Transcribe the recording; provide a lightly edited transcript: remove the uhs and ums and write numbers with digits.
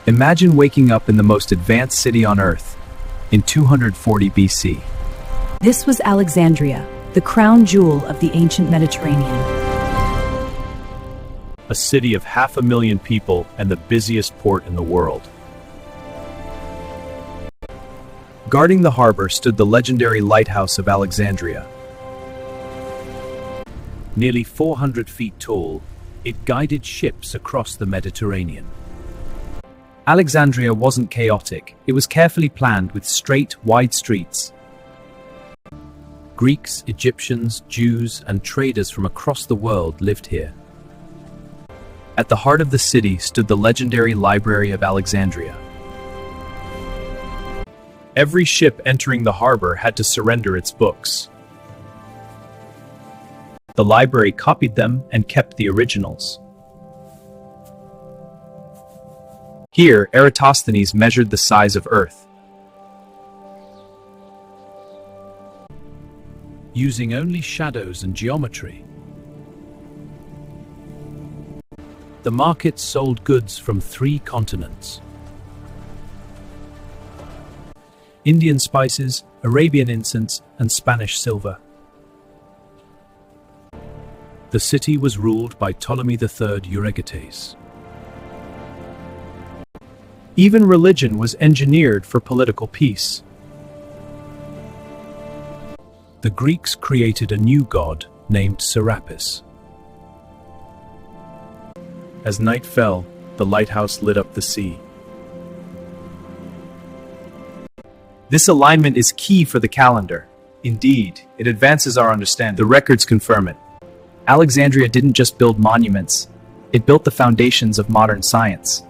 Imagine waking up in the most advanced city on Earth in 240 BC. This was Alexandria, the crown jewel of the ancient Mediterranean. A city of 500,000 people and the busiest port in the world. Guarding the harbor stood the legendary Lighthouse of Alexandria. Nearly 400 feet tall, it guided ships across the Mediterranean. Alexandria wasn't chaotic, it was carefully planned with straight, wide streets. Greeks, Egyptians, Jews, and traders from across the world lived here. At the heart of the city stood the legendary Library of Alexandria. Every ship entering the harbor had to surrender its books. The library copied them and kept the originals. Here, Eratosthenes measured the size of Earth. Using only shadows and geometry. The market sold goods from 3 continents. Indian spices, Arabian incense, and Spanish silver. The city was ruled by Ptolemy III Euergetes. Even religion was engineered for political peace. The Greeks created a new god named Serapis. As night fell, the lighthouse lit up the sea. This alignment is key for the calendar. Indeed, it advances our understanding. The records confirm it. Alexandria didn't just build monuments, it built the foundations of modern science.